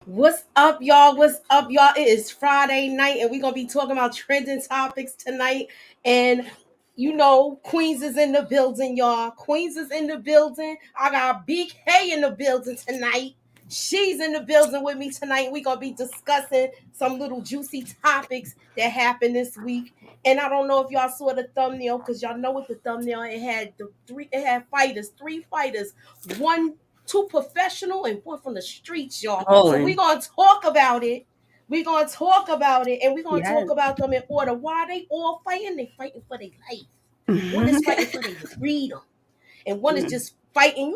What's up, y'all? What's up, y'all? It is Friday night, and we're gonna be talking about trending topics tonight. And Queens is in the building, y'all. Queens is in the building. I got Big K in the building tonight. She's in the building with me tonight. We're gonna be discussing some little juicy topics that happened this week. And I don't know if y'all saw the thumbnail, because y'all know what the thumbnail it had fighters, three fighters, one two professional and one from the streets, y'all. So we're Rolling. gonna talk about it. We're gonna talk about it, and we're gonna Yes. talk about them in order. Why they all fighting? They fighting for their life. One is fighting for their freedom, and one is just fighting.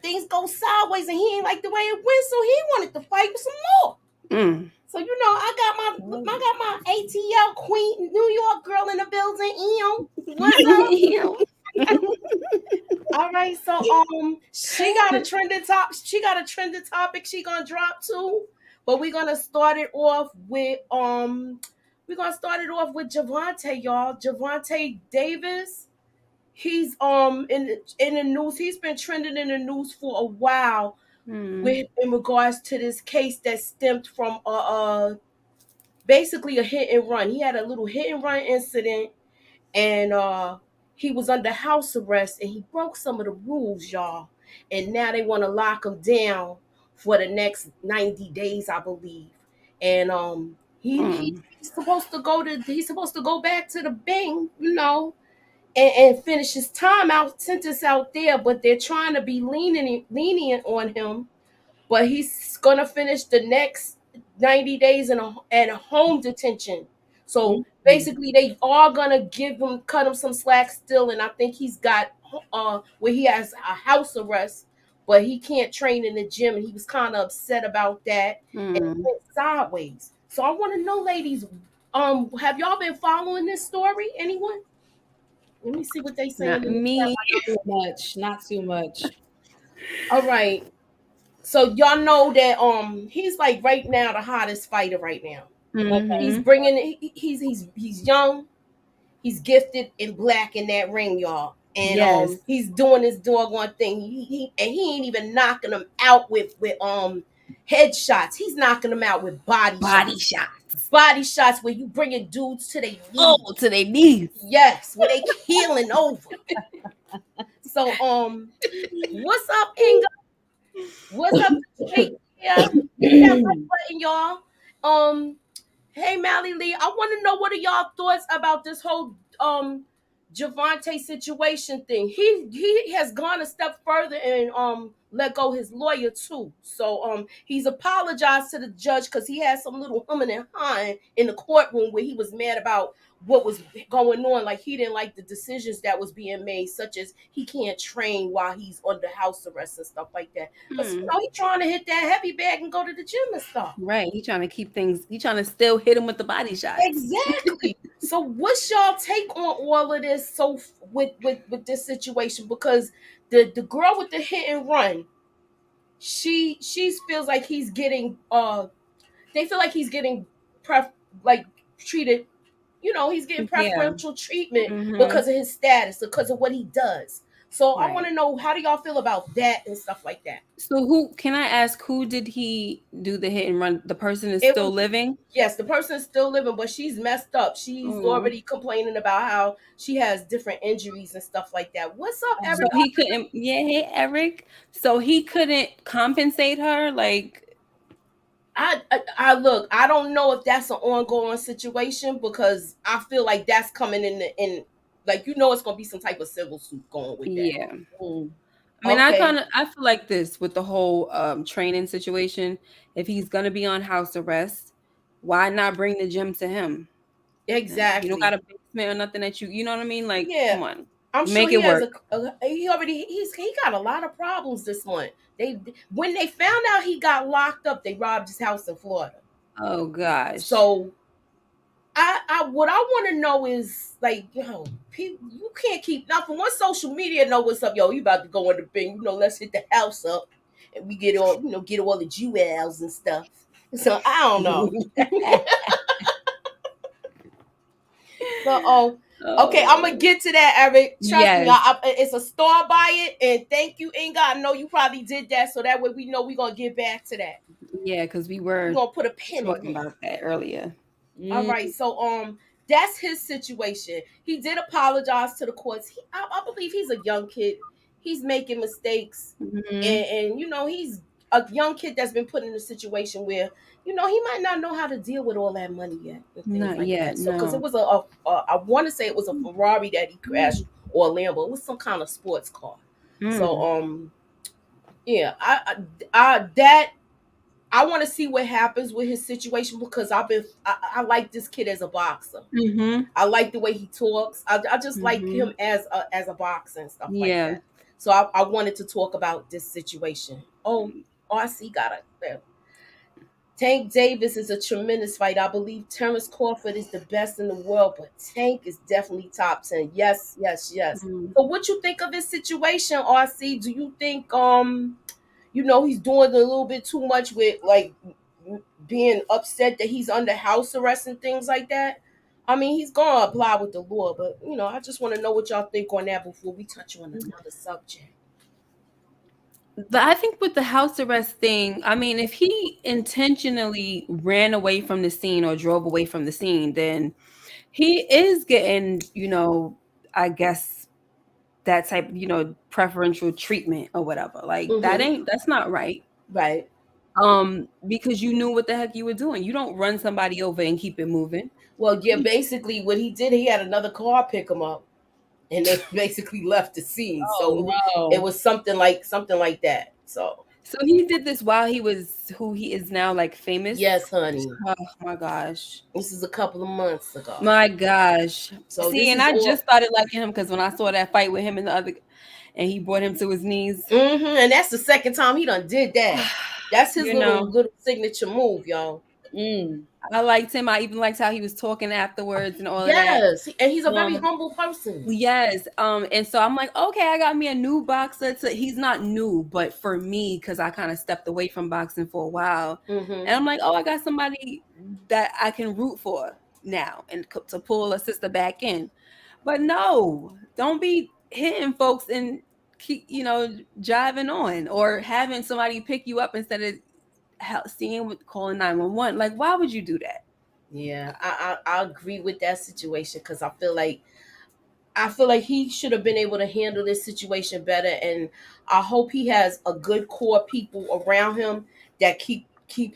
Things go sideways, and he ain't like the way it went, so he wanted to fight with some more. So I got my ATL Queen New York girl in the building. What's up? All right, so she got a trending top. She got a trending topic. She gonna drop too, but we're gonna start it off with Gervonta, y'all. Gervonta Davis. He's in the news. He's been trending in the news for a while with in regards to this case that stemmed from basically a hit and run. He had a little hit and run incident, and he was under house arrest, and he broke some of the rules, y'all. And now they want to lock him down for the next 90 days, I believe. And he's supposed to go back to the Bing, and finish his time out sentence out there, but they're trying to be lenient on him. But he's gonna finish the next 90 days in a home detention. So basically, they are gonna cut him some slack still, and I think he's got where he has a house arrest, but he can't train in the gym, and he was kind of upset about that, and it went sideways. So I want to know, ladies, have y'all been following this story? Anyone? Let me see what they saying Not in the chat. me. Not too much. All right. So y'all know that he's like right now the hottest fighter right now. He's bringing he's young, he's gifted and black in that ring, y'all. And Yes. he's doing his doggone thing. He ain't even knocking them out with headshots. He's knocking them out with body shots. Body shots where you bringing dudes to their knees. Oh, to their knees. Yes, where they keeling over. So what's up, Inga? What's up, Kate? Yeah, hit that like button, y'all. Hey, Mally Lee, I want to know what are y'all thoughts about this whole Gervonta situation thing. He has gone a step further and let go his lawyer too. So he's apologized to the judge because he had some little humming and hawing in the courtroom where he was mad about what was going on. Like he didn't like the decisions that was being made, such as he can't train while he's under house arrest and stuff like that. Because he's trying to hit that heavy bag and go to the gym and stuff. Right. He trying to keep things. He trying to still hit him with the body shots. Exactly. So what's y'all take on all of this? So with this situation, because the girl with the hit and run, she feels like he's getting they feel like he's getting like treated. He's getting preferential treatment because of his status, because of what he does. So I want to know, how do y'all feel about that and stuff like that? So who can I ask? Who did he do the hit and run? The person is still living. Yes, the person is still living, but she's messed up. She's already complaining about how she has different injuries and stuff like that. What's up, Eric? So he couldn't. Yeah, hey Eric. So he couldn't compensate her, like. I look. I don't know if that's an ongoing situation, because I feel like that's coming in like it's gonna be some type of civil suit going with that. Yeah. I mean, I feel like this with the whole training situation. If he's gonna be on house arrest, why not bring the gym to him? Exactly. You don't got a basement or nothing that you know what I mean? Like, come on. I'm sure he has he got a lot of problems this month. When they found out he got locked up, they robbed his house in Florida. Oh gosh. So what I want to know is, like, people, you can't keep nothing. Once social media know what's up, you about to go in the Bing, let's hit the house up and we get all the jewels and stuff. So I don't know. So okay, I'm gonna get to that, Eric. Trust me, it's a star by it, and thank you, Inga. I know you probably did that, so that way we know we're gonna get back to that. Yeah, because we We're were gonna put a pin in talking that. about that earlier. All right, so that's his situation. He did apologize to the courts. I believe he's a young kid. He's making mistakes, Mm-hmm. and he's a young kid that's been put in a situation where he might not know how to deal with all that money yet and things Not like yet, that. So because it no. was I want to say it was a Ferrari that he crashed or a Lambo. It was some kind of sports car. So Mm. yeah, that I want to see what happens with his situation because I like this kid as a boxer. Mm-hmm. I like the way he talks. I just like Mm-hmm. him as a boxer and stuff like Yeah. that. So I wanted to talk about this situation. Oh, RC got it. Tank Davis is a tremendous fight. I believe Terrence Crawford is the best in the world, but Tank is definitely top 10. Yes, yes, yes. Mm. So what you think of his situation, RC? Do you think he's doing a little bit too much with like being upset that he's under house arrest and things like that? I mean, he's gonna apply with the law, but I just want to know what y'all think on that before we touch on another subject. But I think with the house arrest thing, I mean, if he intentionally ran away from the scene or drove away from the scene, then he is getting, I guess that type, preferential treatment or whatever. Like Mm-hmm. that's not right. Right. Because you knew what the heck you were doing. You don't run somebody over and keep it moving. Well, yeah, basically what he did, he had another car pick him up and they basically left the scene. So Oh it no. was something like that. So So he did this while he was who he is now, like famous. yes, honey. Oh my gosh. This is a couple of months ago. My gosh. So See, this and is I all just started liking him because when I saw that fight with him and the other, and he brought him to his knees. and that's the second time he done did that. That's his You little know, little signature move, y'all. I liked him. I even liked how he was talking afterwards and all of that. Yes, and he's a very Um, humble person. yes. And so I'm like, okay, I got me a new boxer. He's not new, but for me, because I kind of stepped away from boxing for a while, Mm-hmm. and I'm like, oh, I got somebody that I can root for now and to pull a sister back in. But no, don't be hitting folks and keep, driving on or having somebody pick you up instead of seeing calling 911. Like, why would you do that? Yeah, I agree with that situation because I feel like he should have been able to handle this situation better, and I hope he has a good core people around him that keep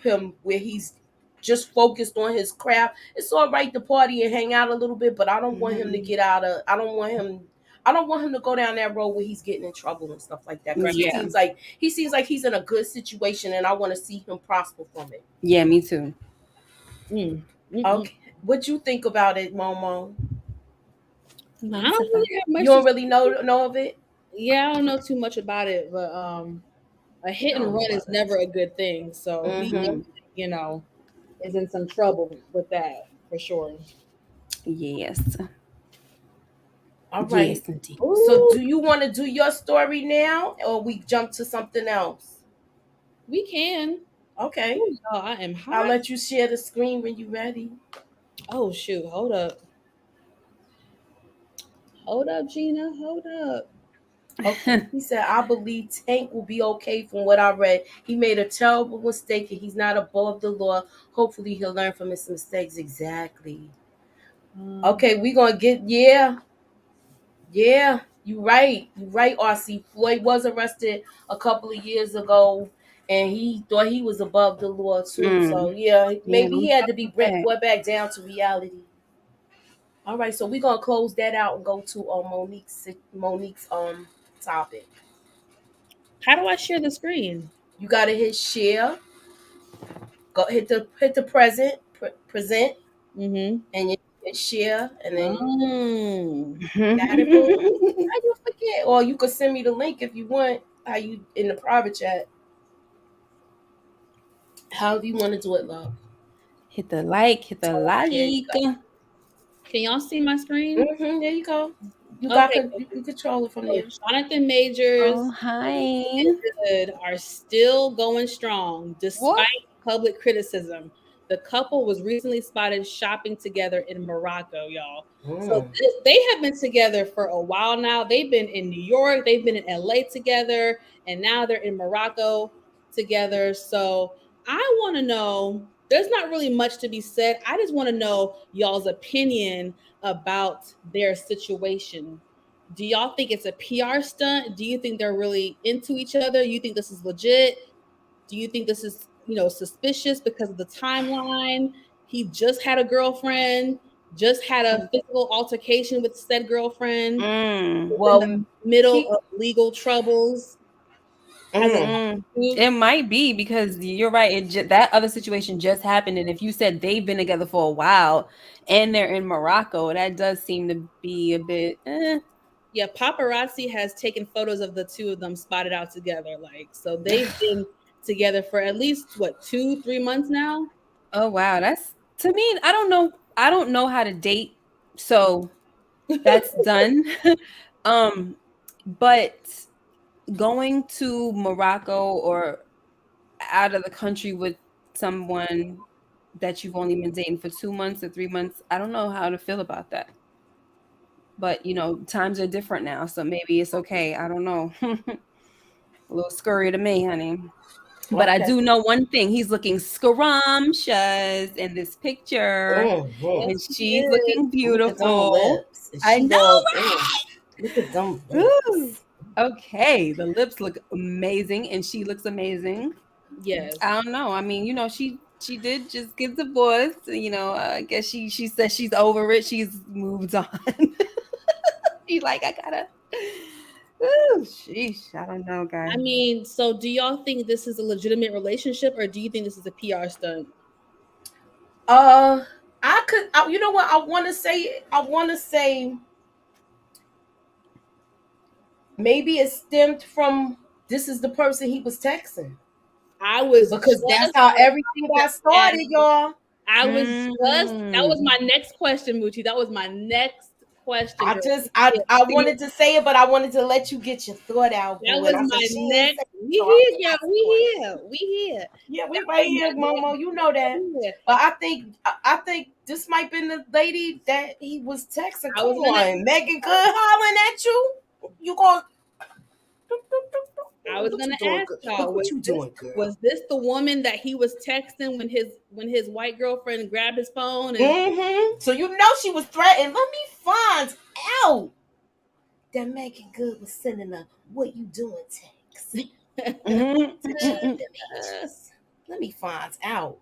him where he's just focused on his craft. It's all right to party and hang out a little bit, but I don't want him to Mhm. get out of. I don't want him to go down that road where he's getting in trouble and stuff like that. Because he Yeah. seems like he's in a good situation, and I want to see him prosper from it. Yeah, me too. Okay, what you think about it, Momo? I It's a don't fact. really have You much to don't really know of it? Yeah, I don't know too much about it, but a I hit and don't know run is about never it. a good thing. So he Mm-hmm. is in some trouble with that for sure. Yes. All right. Yes, indeed. So Ooh, do you want to do your story now or we jump to something else? we can. Okay. Ooh, y'all, I am I'll hot. let you share the screen when you're ready. Oh shoot, hold up, Gina, hold up. Okay. He said, I believe Tank will be okay from what I read. He made a terrible mistake and he's not above the law. Hopefully he'll learn from his mistakes. Exactly. Um, Okay, we gonna get yeah. Yeah. You right. You right, RC. Floyd was arrested a couple of years ago and he thought he was above the law too. So Mm. yeah, Yeah, maybe he don't had stop to be with that. brought back down to reality. All right, so we're gonna close that out and go to Monique's topic. how do I share the screen? You gotta hit share. Go hit the present, Mm-hmm. and you hit share, and then Oh. got it, boo. How you forget? Or you could send me the link if you want. How you in the private chat? However you want to do it, love. Hit the like, hit the All right, there you like. go. Can y'all see my screen? There you go. Okay, You can control it from so there. Jonathan Majors Oh, and hi. Megan Good are still going strong What? despite public criticism. The couple was recently spotted shopping together in Morocco, y'all. So Mm. they have been together for a while now. They've been in New York, they've been in LA together, and now they're in Morocco together. So I want to know. There's not really much to be said. I just want to know y'all's opinion about their situation. Do y'all think it's a PR stunt? Do you think they're really into each other? You think this is legit? Do you think this is, suspicious because of the timeline? He just had a girlfriend, just had a physical altercation with said girlfriend, in the Well, middle He, of legal troubles. Has a mm, it might be because you're right. That other situation just happened, and if you said they've been together for a while and they're in Morocco, that does seem to be a bit. Yeah, paparazzi has taken photos of the two of them spotted out together. Like, so they've been together for at least what, 2-3 months now. Oh wow, that's to me. I don't know. I don't know how to date, so that's done. um, but going to Morocco or out of the country with someone that you've only been dating for 2 months or 3 months, I don't know how to feel about that. But times are different now, so maybe it's okay. I don't know. A little scurry to me, honey. But I okay. do know one thing. He's looking scrumptious in this picture, Mm-hmm. Yes, and he she's is. looking Look at them beautiful. lips. And I she know, all, look at them right? Ooh. lips. Okay, the lips look amazing, and she looks amazing. Yes. I don't know. I mean, she did just get divorced. I guess she says she's over it. She's moved on. She's like, I gotta. Ooh, sheesh. I don't know, guys. I mean, so do y'all think this is a legitimate relationship, or do you think this is a PR stunt? Uh, you know what? I want to say maybe it stemmed from this is the person he was texting I was because that's just how about everything to got ask. started, y'all. That was Mm. my next question, Moochie. That was my next question, I girl. just Yeah. I wanted to say it, but I wanted to let you get your thought out, That boo. And was I said my she ain't next. say it, We so I'm here, gonna yeah. ask the We question. here. We here. Yeah, we That right was here, my Momo. next. You know that. We here. But I think this might been the lady that he was texting. I Come was gonna. on, Megan Good hollering at you. You going I was what you gonna doing, ask good? y'all. Look what you doing, girl. Was this the woman that he was texting when his white girlfriend grabbed his phone and Mm-hmm. So you know she was threatened. Let me find out that Megan Good was sending a "What you doing" text Mhm. to check them ages. Let me find out.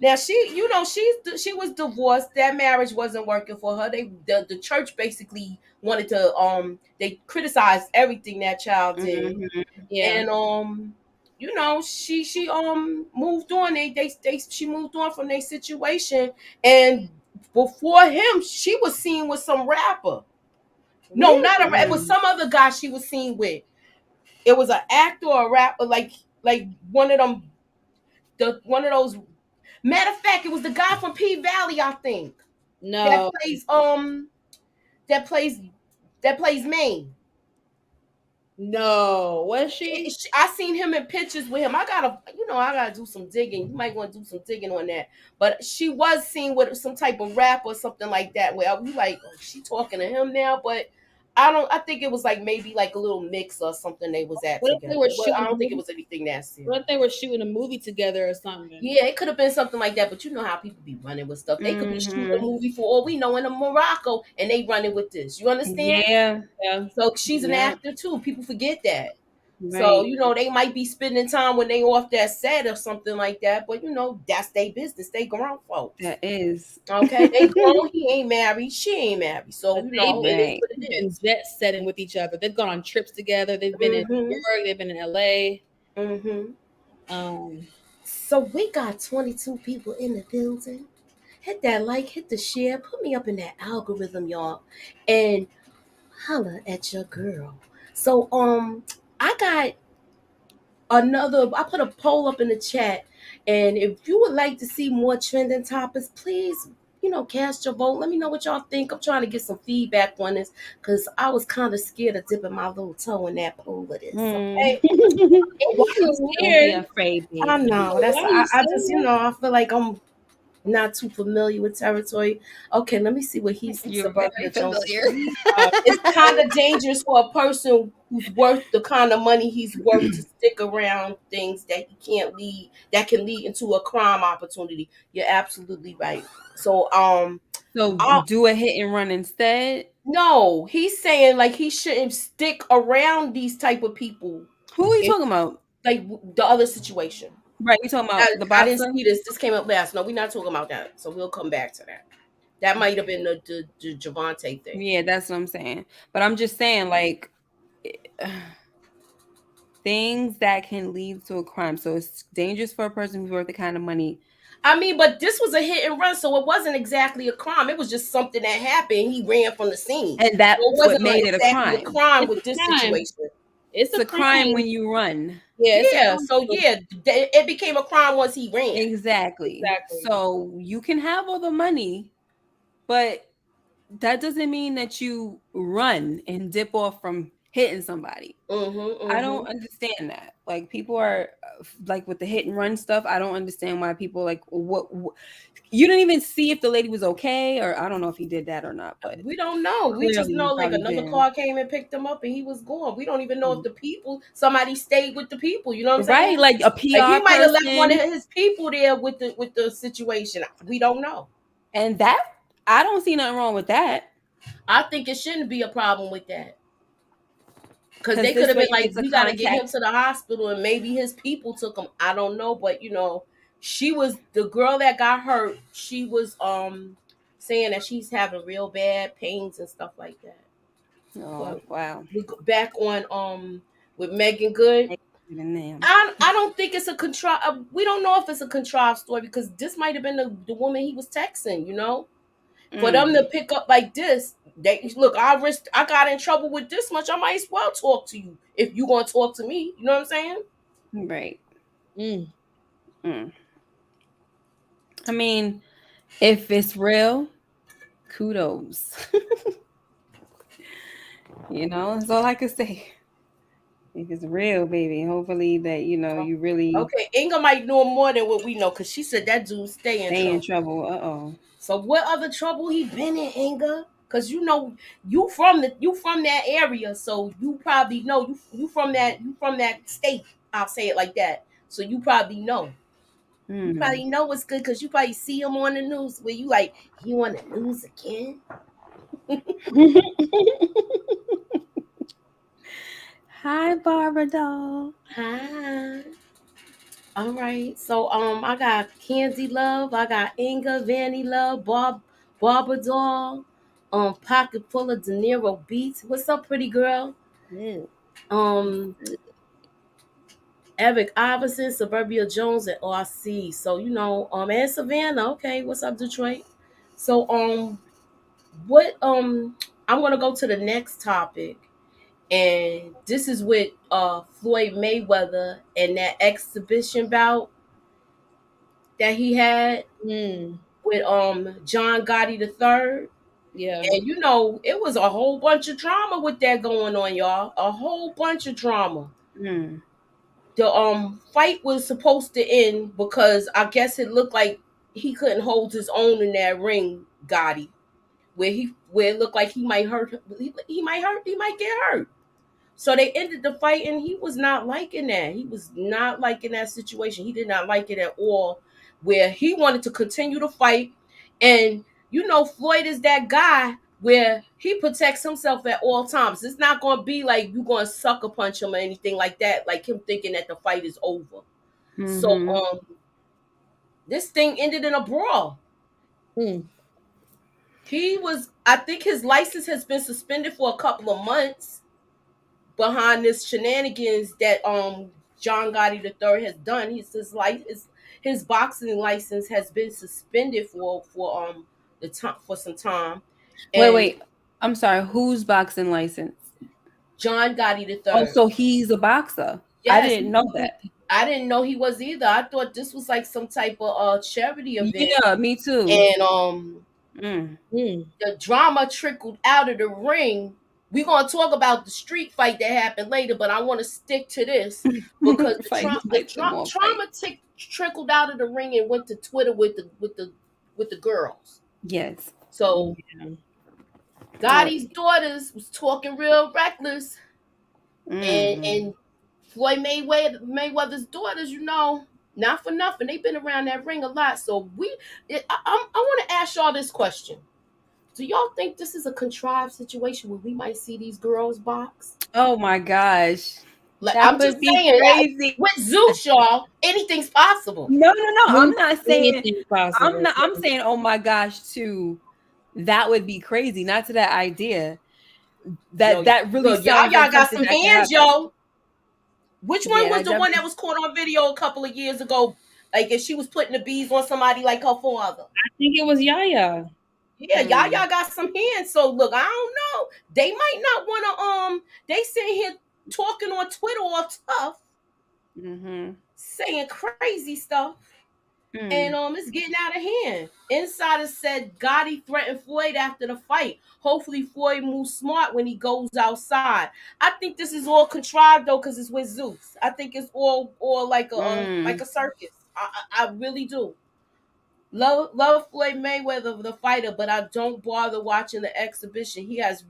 Now she was divorced. That marriage wasn't working for her. The church basically wanted to they criticized everything that child did, Mhm. yeah. and she moved on. She moved on from their situation, and before him she was seen with some rapper. No, not a it was Mm. some other guy she was seen with. It was an actor or a rapper, like one of them, one of those. Matter of fact, it was the guy from P Valley, I think, that No, plays that plays that plays Maine. no. Was she? I seen him in pictures with him. I gotta do some digging. You might want to do some digging on that. But she was seen with some type of rap or something like that. Where I was like, oh, she talking to him now. But I don't. I think it was like maybe like a little mix or something they was at What if they together. were But I shooting a don't think it movie? was anything that serious. What if they were shooting a movie together or something? Yeah, it could have been something like that, but you know how people be running with stuff. They could be shooting a Mhm. movie for all we know in Morocco, and they running with this. You understand? Yeah. Yeah. So she's an Yeah. actor too. People forget that. So Right. they might be spending time when they off that set or something like that. But that's their business. They grown folks. That is. Okay, they grown. He ain't married. She ain't married. So But they've it is Right. what it been is. jet setting with each other. They've gone on trips together. They've been in New Mm-hmm. York. They've been in LA. Mm-hmm. Um, So we got 22 people in the building. Hit that like, hit the share, put me up in that algorithm, y'all, and holla at your girl. So I got I put a poll up in the chat, and if you would like to see more trending topics, please cast your vote. Let me know what y'all think. I'm trying to get some feedback on this because I was kind of scared of dipping my little toe in that pool of this. Mm. Okay, why are you Don't be scared? afraid, I baby. know Why that's are you I just scared? I feel like I'm Not too familiar with territory. Okay, let me see what he's You're very Suburbia Jones. familiar. It's kind of dangerous for a person who's worth the kind of money he's worth to stick around things that he can't lead, that can lead into a crime opportunity. You're absolutely right. So So I, do a hit and run instead. no, he's saying like he shouldn't stick around these type of people. Who are you If talking about? like the other situation. Right, you talking I, about the I didn't boxer? see this. This came up last. No, we're not talking about that. So we'll come back to that. That might have been the Javante thing. Yeah, that's what I'm saying. But I'm just saying, like, things that can lead to a crime. So it's dangerous for a person who's worth the kind of money. I mean, but this was a hit and run, so it wasn't exactly a crime. It was just something that happened. He ran from the scene. And So it that's what wasn't made it a exactly a crime. crime It's with a this crime. situation. It's It's a a crime crime. when you run. Yeah, it's a Yeah, crime. so yeah, it became a crime once he ran. Exactly. Exactly. So you can have all the money, but that doesn't mean that you run and dip off from hitting somebody. I don't understand that. Like people are like with the hit and run stuff. I don't understand why people like what you didn't even see if the lady was okay, or I don't know if he did that or not. But We don't know. We just clearly, he know like probably another did. car came and picked him up and he was gone. We don't even know if the people, somebody stayed with the people. You know what I'm saying? Right, like a Like he PR might have left one of person, his people there with the situation. We don't know. and that I don't see nothing wrong with that I think it shouldn't be a problem with that. Because because they could this have way been like, it's a we got to get him contact. to the hospital, and maybe his people took him. I don't know, but she was the girl that got hurt. She was saying that she's having real bad pains and stuff like that. Oh But wow, we go back on with Megan Good. even them. I don't think it's a contrived. We don't know if it's a contrived story because this might have been the woman he was texting. For them to Mm, pick up like this, they look. I got in trouble with this much. I might as well talk to you if you gonna talk to me. You know what I'm saying? right. Mm. Mm. I mean, if it's real, kudos. That's all I can say. If it's real, baby, hopefully that you really Okay, Inga might know more than what we know because she said that dude stay in stay in trouble. trouble. Uh-oh. So what other trouble he been in, Inga? Because you from that area, so you probably know you from that state. I'll say it like that. So you probably know. You Hmm. probably know what's good because you probably see him on the news where you like, he on the news again? Hi, Barbara doll. Hi. All right. So I got Kenzie Love, I got Inga, Vanny Love, Barbara Doll, Pocket Full of De Niro Beats. What's up, pretty girl? Yeah. Um Eric Iverson, Suburbia Jones, and RC. So and Savannah. Okay, what's up, Detroit? So what I'm gonna go to the next topic, and this is with Floyd Mayweather and that exhibition bout that he had Mm. with John Gotti the third. Yeah. And it was a whole bunch of drama with that going on, y'all. A whole bunch of drama. Hmm. The fight was supposed to end because I guess it looked like he couldn't hold his own in that ring, Gotti, where it looked like he might hurt. He might hurt. He might get hurt. So they ended the fight, and he was not liking that. He was not liking that situation. He did not like it at all. Where he wanted to continue to fight, and Floyd is that guy where he protects himself at all times. It's not going to be like you going to sucker punch him or anything like that, like him thinking that the fight is over. So Mm-hmm. this thing ended in a brawl. Mm. I think his license has been suspended for a couple of months behind this shenanigans that John Gotti the third has done. His boxing license has been suspended for the time for some time, Wait, and wait. I'm sorry. Whose boxing license? John Gotti the Oh, third. so he's a boxer. I Yes, didn't know that. I didn't know he was either. I thought this was like some type of charity event, Yeah, me too. and Mm. Mm. the drama trickled out of the ring. We're gonna talk about the street fight that happened later, but I want to stick to this because Fight, fight some more fight. trickled out of the ring and went to Twitter with the with the girls. Yes. So Yeah. Well, Gotti's daughters was talking real reckless, mm, and Floyd Mayweather's daughters, not for nothing, they've been around that ring a lot. So I want to ask y'all this question: do y'all think this is a contrived situation where we might see these girls box? oh my gosh. Like, That I'm just would be saying, crazy. with Zeus, y'all, anything's possible. No, no, no. I'm not saying Anything possible. I'm saying oh my gosh too. That would be crazy. Not to that idea. Yo, That really look, y'all sounds like got something some that could hands, happen. yo. Which one Yeah, was that the one that definitely. was caught on video a couple of years ago? Like, if she was putting the bees on somebody like her father. I think it was Yaya. Yeah, Mm, y'all got some hands. So look, I don't know. They might not wanna they sitting here talking on Twitter all tough, mm-hmm. saying crazy stuff. And Mm, it's getting out of hand. Insiders said Gotti threatened Floyd after the fight. Hopefully Floyd moves smart when he goes outside. I think this is all contrived though, because it's with Zeus. I think it's all like mm, a circus. I really do. Love Floyd Mayweather, the fighter, but I don't bother watching the exhibition. He has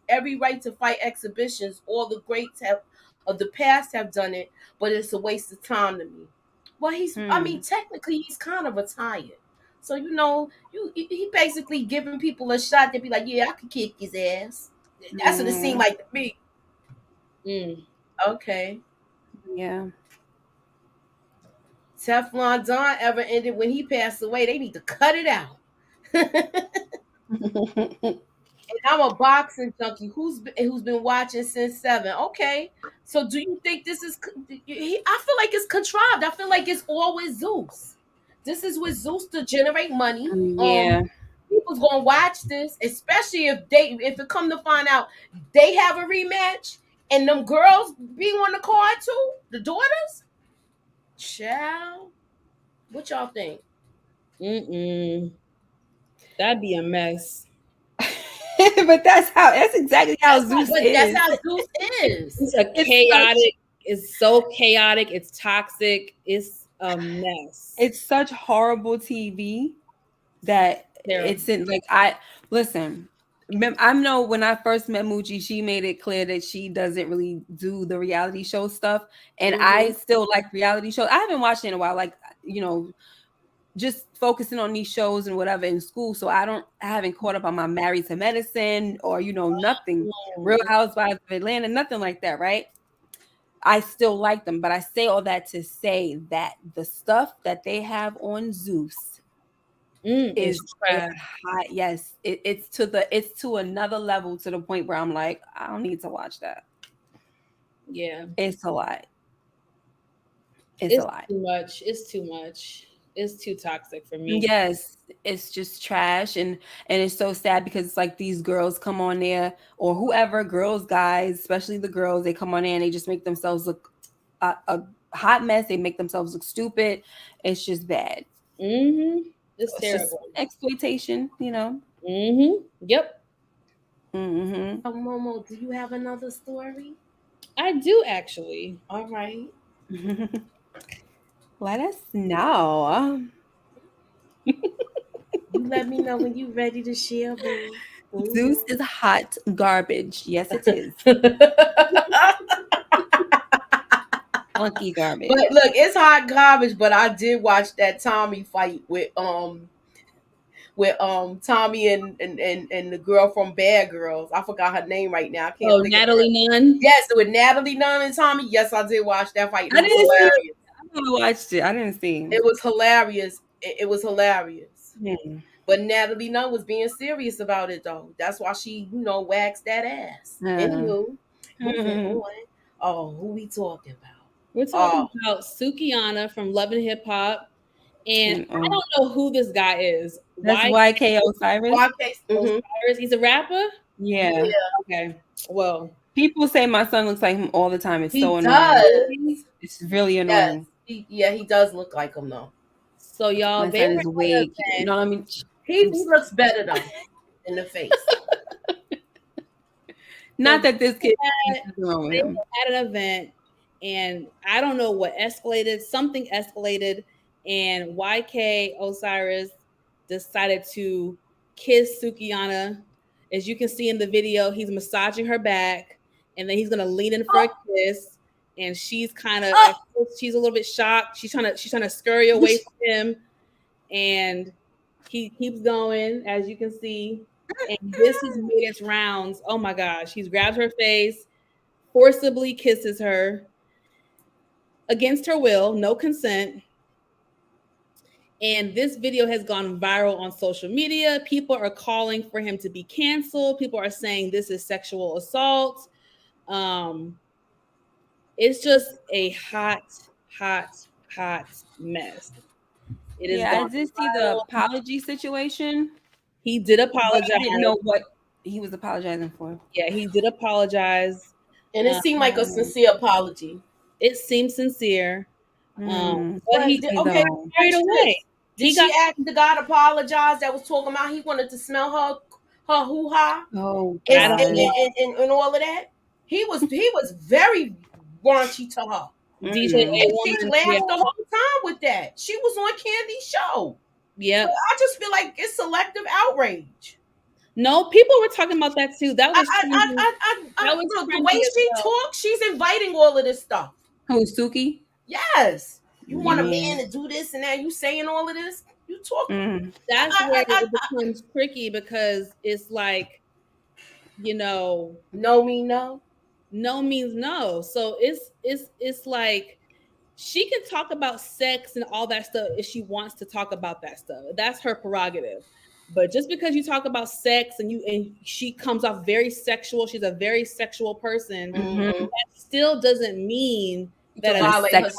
every right to fight exhibitions. All the greats have of the past have done it, but it's a waste of time to me. Well, I mean, mm, technically he's kind of retired. So he basically giving people a shot to be like, yeah, I could kick his ass. That's what it seemed mm, like to me. Mm. Okay. yeah. Teflon Don ever ended when he passed away. They need to cut it out. And I'm a boxing junkie who's been watching since 7. Okay, so do you think this is? I feel like it's contrived. I feel like it's always Zeus. This is with Zeus to generate money. Yeah. People's gonna watch this, especially if it come to find out they have a rematch and them girls be on the card too. The daughters, child. What y'all think? Mm-mm. That'd be a mess. But that's exactly how Zeus That's is. how Zeus is. It's a It's such chaotic. It's so chaotic. It's toxic. It's a mess. it's such horrible TV that Terrible. it's in like I listen. I know when I first met Moochie, she made it clear that she doesn't really do the reality show stuff, and I Mm-hmm. still like reality shows. I haven't watched it in a while, like you know, just focusing on these shows and whatever in school. So I haven't caught up on my Married to Medicine or nothing, Real Mm. Housewives of Atlanta, nothing like that, right? I still like them, but I say all that to say that the stuff that they have on Zeus It's is a trash. high. Yes, it's to another level to the point where I'm like, I don't need to watch that. Yeah. It's a lot. It's a It's lot. too much. It's too much. It's too toxic for me. Yes, it's just trash and it's so sad because it's like these girls come on there or whoever, girls, guys, especially the girls, they come on there and they just make themselves look a hot mess. They make themselves look stupid. It's just bad. It's It's just terrible. exploitation. Yep. Hmm. Momo, do you have another story? I do actually. All right. Let us know. You let me know when you're ready to share, boo. Zeus Mhm. is hot garbage. Yes, it is. Funky But garbage. look, it's hot garbage. But I did watch that Tommy fight with Tommy and the girl from Bad Girls. I forgot her name right now. I can't Oh, think of her. Natalie Nunn. Yes, with Natalie Nunn and Tommy. Yes, I did watch that fight. I It was didn't see it. hilarious. I never watched it. I didn't see It was hilarious. It was hilarious. it. But Natalie Nunn was being serious about it though. That's why she, waxed that ass. Hmm. Anywho, moving Hmm. on. Oh, who we talking about? We're talking Oh, about Sukiana from Love and Hip Hop. And I Mm-mm. don't know who this guy is. That's Why YK Osiris. Why case? Mm-hmm. Osiris? He's a rapper? Yeah. Yeah, Okay. Well, People say my son looks like him all the time. It's he so annoying. does. It's really Yes. annoying. He does look like him though. so y'all, My they son were is at way an cute. You event. know what I mean? He looks better though in the face. Not So that this kid there's had, nothing wrong with they him. were at an event, and I don't know what escalated. Something escalated, and YK Osiris decided to kiss Sukiyana. As you can see in the video, he's massaging her back, and then he's gonna lean in for a kiss. And she's kind of, she's a little bit shocked. She's trying to scurry away from him, and he keeps going, as you can see. And this has made its rounds. Oh my gosh, he's grabbed her face, forcibly kisses her against her will, no consent. And this video has gone viral on social media. People are calling for him to be canceled. People are saying this is sexual assault. It's just a hot mess. It is. Yeah, I did see the apology situation. He did apologize. I didn't know what he was apologizing for. Yeah, he did apologize. And it seemed like a sincere apology. It seemed sincere. But he did, okay, carried away. Did she ask the guy to apologize that was talking about he wanted to smell her hoo-ha? Oh, and all of that? He was very raunchy to her. DJ and she laughed the whole time with that. She was on Candy's show. Yeah. So I just feel like it's selective outrage. No, people were talking about that too. That was the way she talks, she's inviting all of this stuff. Who, Suki? Yes. You want a man to do this and that, you saying all of this? You talking. That's where it becomes tricky, because it's like, no means no. No means no. So it's like, she can talk about sex and all that stuff if she wants to talk about that stuff. That's her prerogative. But just because you talk about sex and she comes off very sexual, she's a very sexual person, that still doesn't mean that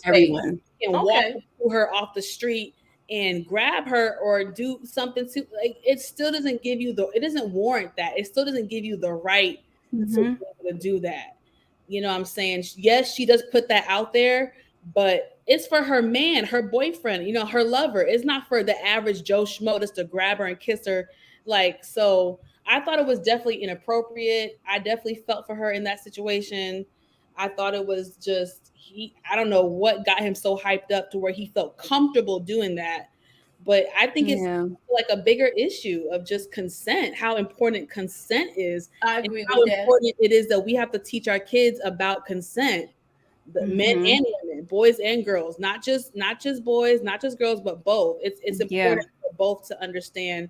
everyone can walk her off the street and grab her or do something to, like, it still doesn't give you it doesn't warrant that. It still doesn't give you the right to be able to do that. You know what I'm saying? Yes, she does put that out there, but it's for her man, her boyfriend, her lover. It's not for the average Joe Schmo just to grab her and kiss her. Like, so I thought it was definitely inappropriate. I definitely felt for her in that situation. I thought it was just, I don't know what got him so hyped up to where he felt comfortable doing that. But I think it's like a bigger issue of just consent, how important consent is. I agree with that. How important it is that we have to teach our kids about consent. The men and women, boys and girls, not just boys, not just girls, but both. It's important for both to understand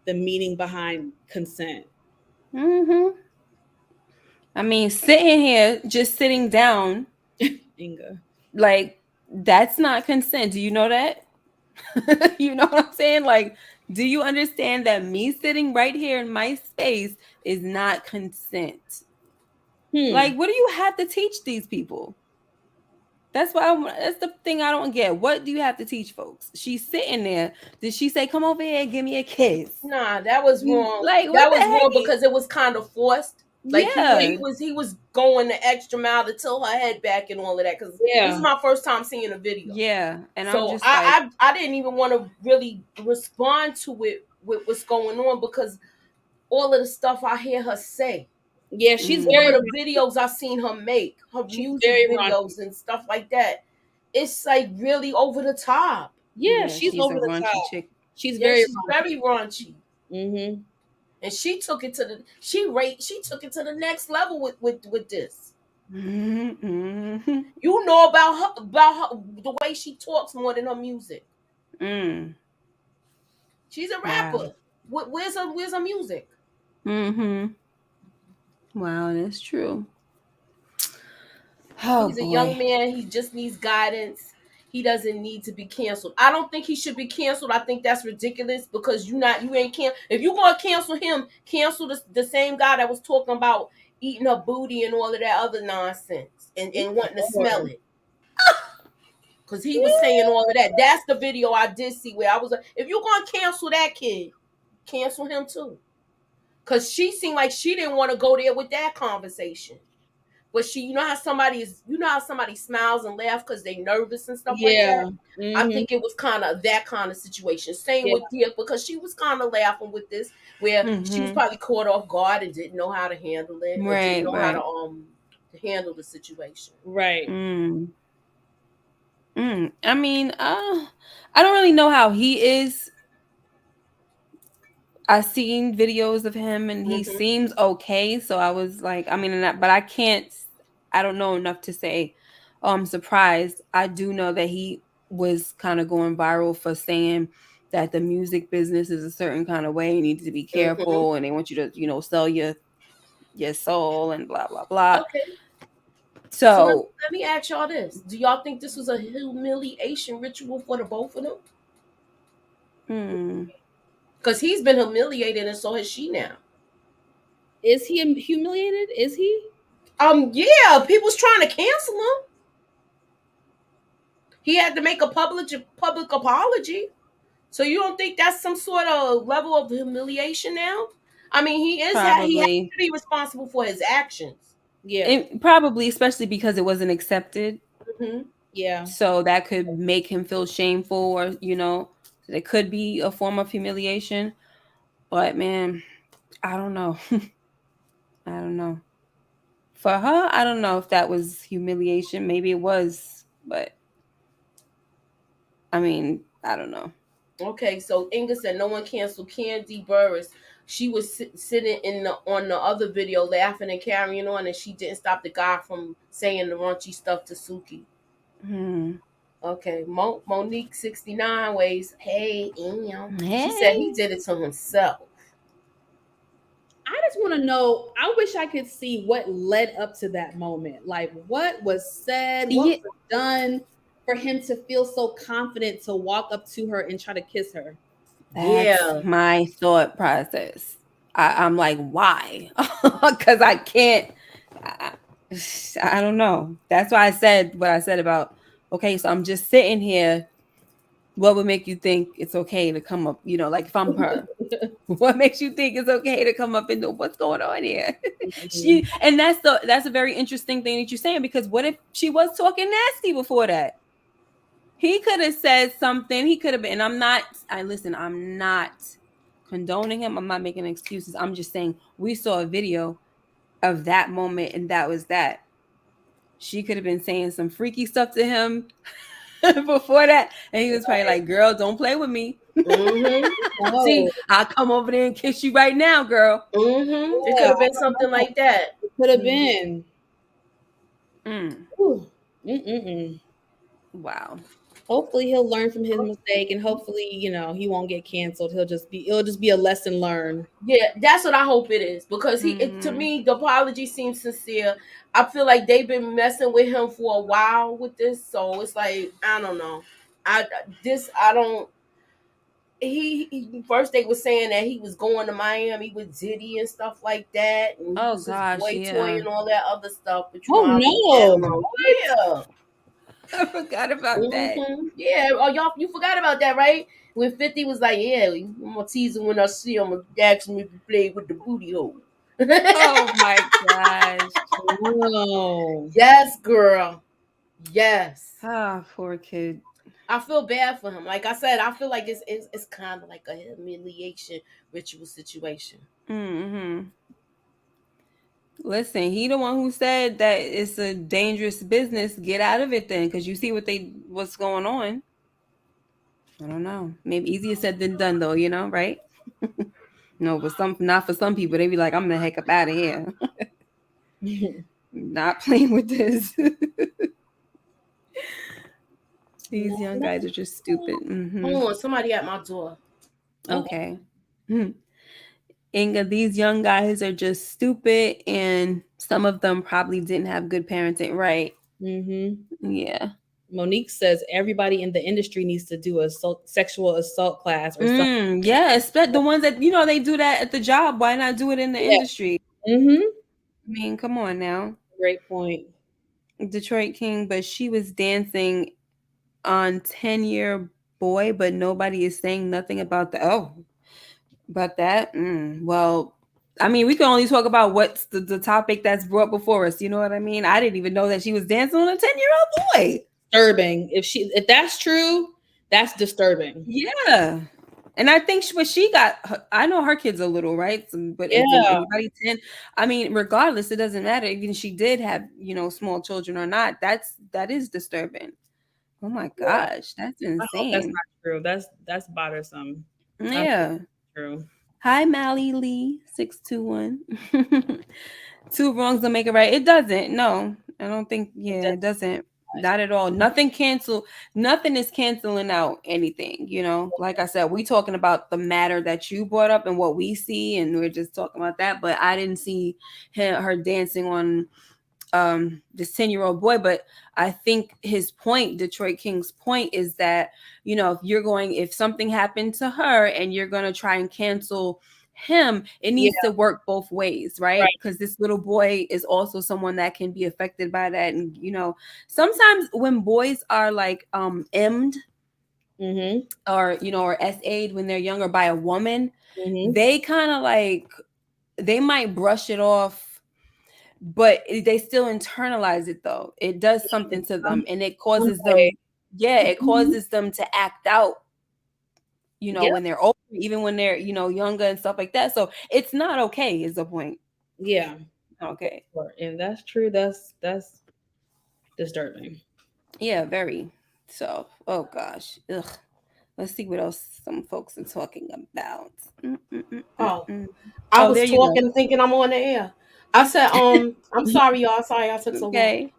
the meaning behind consent. I mean, sitting here, just sitting down, Inga, like, that's not consent. Do you know that? You know what I'm saying? Like, do you understand that me sitting right here in my space is not consent? Like, what do you have to teach these people? That's the thing I don't get. What do you have to teach folks? She's sitting there. Did she say, "Come over here and give me a kiss"? Nah, that was wrong. Like, that was wrong because it was kind of forced. Like, he was going the extra mile to tilt her head back and all of that. Because this is my first time seeing a video. Yeah, and so I'm just I didn't even want to really respond to it with what's going on, because all of the stuff I hear her say. Yeah, she's all of the videos I've seen her make, her music videos and stuff like that. It's like really over the top. Yeah, she's over the top. Chick. She's very raunchy. And she took it to the next level with this. You know about her the way she talks more than her music. She's a rapper. Wow. Where's her music? Wow, that's true. He's a young man. He just needs guidance. He doesn't need to be canceled. I don't think he should be canceled. I think that's ridiculous, because you ain't canceled. If you're gonna cancel him, cancel the same guy that was talking about eating her booty and all of that other nonsense and wanting to smell it. Because he was saying all of that. That's the video I did see where I was like, if you're gonna cancel that kid, cancel him too. Because she seemed like she didn't want to go there with that conversation. But you know how somebody smiles and laughs because they're nervous and stuff like that? I think it was kind of that kind of situation. Same with Dia, because she was kind of laughing with this, where she was probably caught off guard and didn't know how to handle it. Or didn't know how to handle the situation. Right. I mean, I don't really know how he is. I seen videos of him and he Hmm. seems okay. So I was like, I mean, but I can't. I don't know enough to say. Oh, I'm surprised. I do know that he was kind of going viral for saying that the music business is a certain kind of way. You need to be Hmm. careful, and they want you to, sell your soul and blah blah blah. Okay. So So, let me ask y'all this: do y'all think this was a humiliation ritual for the both of them? hmm, Because he's been humiliated, and so has she now. Is he humiliated? Is he? Yeah, people's trying to cancel him. He had to make a public apology. So you don't think that's some sort of level of humiliation now? I mean, he has probably, to be responsible for his actions. Yeah. probably, especially because it wasn't accepted. Hmm. Yeah. So that could make him feel shameful, or it could be a form of humiliation. But man, I don't know. I don't know. For her, I don't know if that was humiliation. Maybe it was, but I mean, I don't know. Okay, so Inga said no one canceled Candy Burris. She was sitting on the other video laughing and carrying on, and she didn't stop the guy from saying the raunchy stuff to Suki. Hmm. Okay, Monique 69 ways. Hey, she said he Hey. did it to himself. I just want to know. I wish I could see what led up to that moment. Like, what was said, what Yeah, was done for him to feel so confident to walk up to her and try to kiss her. that's Yeah. my thought process. I'm like, why? Because I can't. I, I don't know. That's why I said what I said about. Okay, so I'm just sitting here. What would make you think it's okay to come up? Like if I'm her, what makes you think it's okay to come up and know what's going on here? Mhm. And that's a very interesting thing that you're saying, because what if she was talking nasty before that? He could have said something. He could have been. And I'm not condoning him. I'm not making excuses. I'm just saying we saw a video of that moment, and that was that. She could have been saying some freaky stuff to him before that, and he was probably like, "Girl, don't play with me." Mm-hmm. See, Oh, I'll come over there and kiss you right now, girl. Mm-hmm. It could yeah, have been something like that. it could have Mhm. been. Mm. Ooh. Mm-mm-mm. Wow. Hopefully he'll learn from his mistake, and hopefully, he won't get canceled. It'll just be a lesson learned. Yeah, that's what I hope it is, because to Mhm. me the apology seems sincere. I feel like they've been messing with him for a while with this, so it's like I don't know. I don't. First they were saying that he was going to Miami with Diddy and stuff like that, and he Oh was his gosh, boy toy yeah. and all that other stuff. But Oh no! Alabama, What? yeah. I forgot about that. Yeah. Oh, y'all, you forgot about that, right? When 50 was like, "Yeah, I'm gonna tease him when I see him. I'm gonna ask him if he played with the booty hole." Oh my gosh. No. Yes, girl. Yes. Ah, poor kid. I feel bad for him. Like I said, I feel like it's kind of like a humiliation ritual situation. Mm-hmm. Listen, he the one who said that it's a dangerous business. Get out of it then, because you see what's going on. I don't know. Maybe easier said than done, though. Right? No, but not for some people. They be like, I'm the heck up out of here. Not playing with this. These young guys are just stupid. Mm-hmm. Hold on, somebody at my door. Okay. Okay. Inga, these young guys are just stupid, and some of them probably didn't have good parenting, right? Mm-hmm. Yeah. Monique says everybody in the industry needs to do a sexual assault class or something. Yeah, the ones that they do that at the job. Why not do it in the Yeah. industry? Mm-hmm. I mean, come on now. Great point. Detroit King, but she was dancing on 10-year boy, but nobody is saying nothing about about that. Well, I mean, we can only talk about what's the topic that's brought before us. You know what I mean? I didn't even know that she was dancing on a 10-year-old boy. Disturbing. If that's true, that's disturbing. Yeah. And I think what she got, I know her kids are little, right? But is Yeah. anybody 10? I mean, regardless, it doesn't matter. Even if she did have, small children or not, that is disturbing. Oh my Yeah. gosh, that's I hope that's insane. not true. That's bothersome. I hope Yeah. it's true. Hi, Mally Lee 621. Two wrongs don't make it right. It doesn't. No, I don't think. It Yeah, does it doesn't. Not at all. Nothing cancel. Nothing is canceling out anything. You know, like I said, we talking about the matter that you brought up and what we see, and we're just talking about that. But I didn't see her dancing on this 10-year-old boy. But I think his point, Detroit King's point, is that, you know, if something happened to her and you're going to try and cancel him, it Yeah, needs to work both ways, right? right. Because this little boy is also someone that can be affected by that. And, you know, sometimes when boys are like em'd, Mhm. or, you know, or SA'd when they're younger by a woman, Mhm. they kind of like, they might brush it off, but they still internalize it though. It does something to Some them, and it some causes way. them, yeah, it Mhm. causes them to act out, you know, Yep. when they're older, even when they're, you know, younger and stuff like that. So it's not okay, is the point. Yeah. Okay. Sure. And that's true. That's disturbing. Yeah, very. So, oh gosh. Ugh. Let's see what else some folks are talking about. Mm, mm, mm, mm, Oh, mm. I Oh, there was you go. talking, thinking I'm on the air. I said, I'm sorry, y'all. Sorry, I took so long. Okay.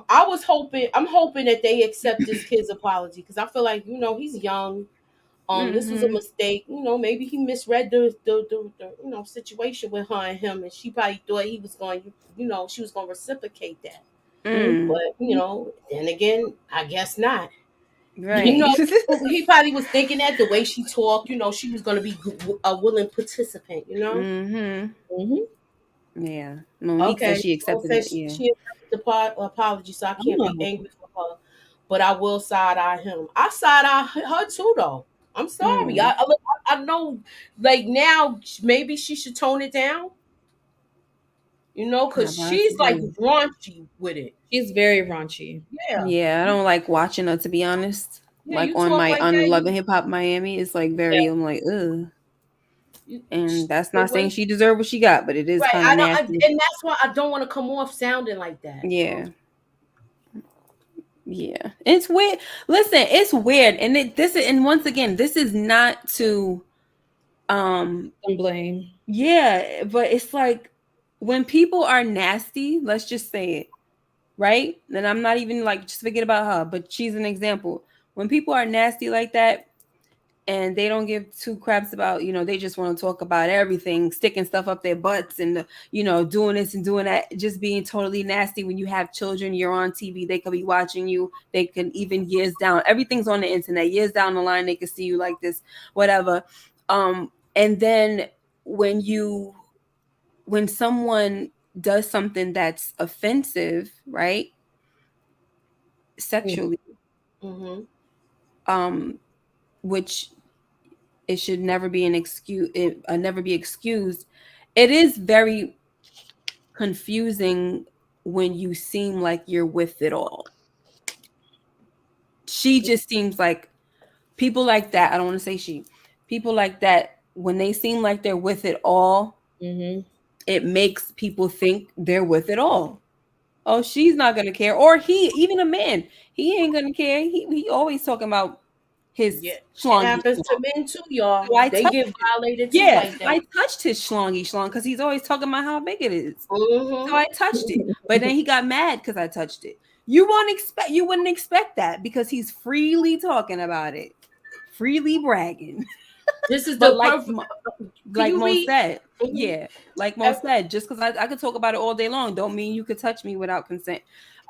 I'm hoping that they accept this kid's apology because I feel like, he's young. This was a Mm-hmm. mistake. Maybe he misread the situation with her and him, and she probably thought he was going, she was going to reciprocate that. Mhm. Mm. But then again, I guess not. You Right. know, he probably was thinking that the way she talked, she was going to be a willing participant. Mm-hmm. Mhm. Yeah. Monique says Okay, she so accepted said it. she, Yeah. she accepted the apology, so I can't be Oh. angry for her. But I will side eye him. I side eye her too, though. I'm sorry. Mm. I know, like now, maybe she should tone it down. Because she's like Possibly. raunchy with it. She's very raunchy. Yeah, Yeah, I don't like watching her, to be honest. yeah. Like You on talk my like on that, Love and Hip Hop Miami, it's like Yeah. very. I'm like, ugh. And that's the not way saying she deserved what she got, but it is right. kind of nasty. And that's why I don't want to come off sounding like that. Yeah, yeah. It's weird. Listen, it's weird, and and once again, this is not to, um, Some blame. yeah, but it's like when people are nasty. Let's just say it, right? And I'm not even like, just forget about her, but she's an example. When people are nasty like that, and they don't give two craps about, they just want to talk about everything, sticking stuff up their butts, and doing this and doing that, just being totally nasty. When you have children, you're on TV, they could be watching you, they can, even years down, everything's on the internet, years down the line, they could see you like this, whatever. And then when someone does something that's offensive, right, sexually, Mm-hmm. um which it should never be an excuse, never be excused. It is very confusing when you seem like you're with it all. She just seems like, people like that, I don't want to say she, people like that, when they seem like they're with it all, Mhm. it makes people think they're with it all. Oh, she's not gonna care, or he, even a man, he ain't gonna care. He always talking about his Yeah, it schlongy happens to schlong. men too, y'all. So I They touched get it. violated too Yeah, like so that. I touched his schlongy schlong because he's always talking about how big it is. So Mm-hmm. I touched it, but then he got mad because I touched it. You wouldn't expect that because he's freely talking about it, freely bragging. This is But the perfect. Can like you Mo read? said, Mm-hmm. yeah, like Mo said, just because I could talk about it all day long, don't mean you could touch me without consent.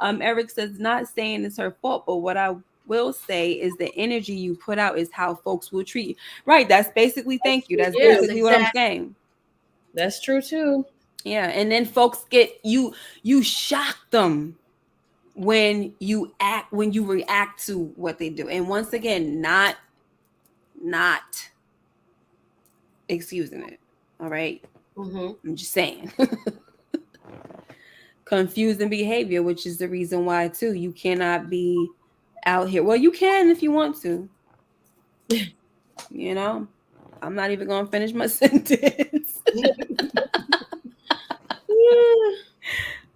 Eric says, not saying it's her fault, but what I will say is the energy you put out is how folks will treat you. Right. That's basically, That's thank you. true That's Yes, too. basically what I'm exactly. saying. That's true too. Yeah. And then folks get you shock them when you react to what they do. And once again, not excusing it. All right. Mm-hmm. I'm just saying. Confusing behavior, which is the reason why too you cannot be out here. Well, you can if you want to. You know, I'm not even gonna finish my sentence.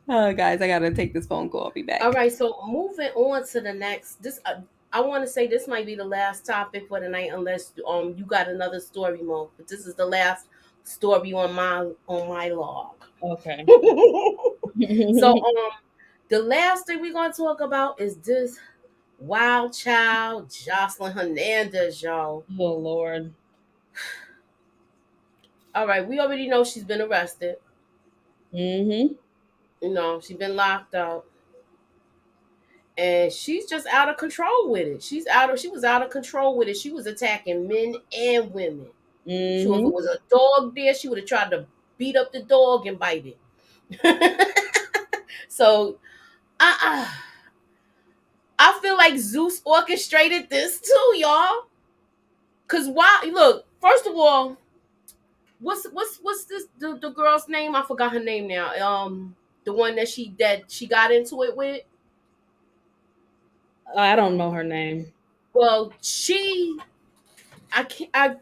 Oh, guys, I gotta take this phone call. I'll be All back. right, so moving on to the next. This I want to say this might be the last topic for the night, unless you got another story, Mo. But this is the last story on my log. Okay. So the last thing we're gonna talk about is this wild child, Jocelyn Hernandez, y'all. Oh Lord. All right, we already know she's been arrested. Mm-hmm. She's been locked up. And she's just out of control with it. She was out of control with it. She was attacking men and women. Sure, if Mm-hmm. it was a dog there, she would have tried to beat up the dog and bite it. So I feel like Zeus orchestrated this too, y'all. Cause why? Look, first of all, what's this the girl's name? I forgot her name now. The one that she got into it with. I don't know her name. Well, I can't.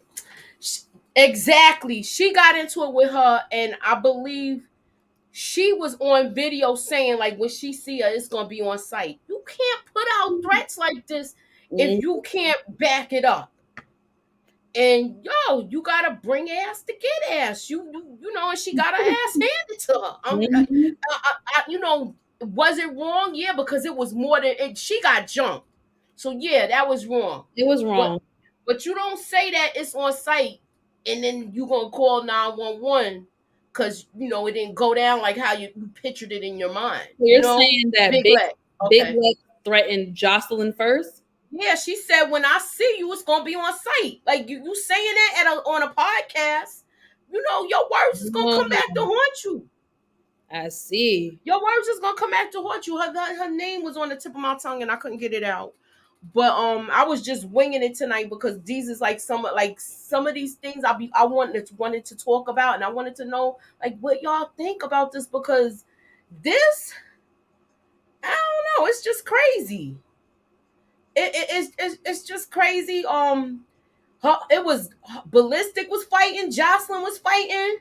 Exactly. She got into it with her, and I believe she was on video saying like when she see her, it's gonna be on site. You can't put out threats like this if Mm-hmm. you can't back it up. And you gotta bring ass to get ass. And she got her ass handed to her. Mm-hmm. Was it wrong? Yeah, because it was more than it. She got jumped. So yeah, that was wrong. It was But wrong. but you don't say that it's on site and then you gonna call 911 because it didn't go down like how you pictured it in your mind. So you're saying that Big leg. Big Okay. Leg threatened Jocelyn first? Yeah, she said when I see you, it's gonna be on site. Like you saying that on a podcast. Your words is gonna come back to Oh, haunt you. I see. Your words is gonna come back to haunt you. Her name was on the tip of my tongue and I couldn't get it out. But I was just winging it tonight because these is like some of these things I wanted to talk about, and I wanted to know like what y'all think about this, because this, I don't know, it's just crazy. It's just crazy. It was Ballistic was fighting, Jocelyn was fighting.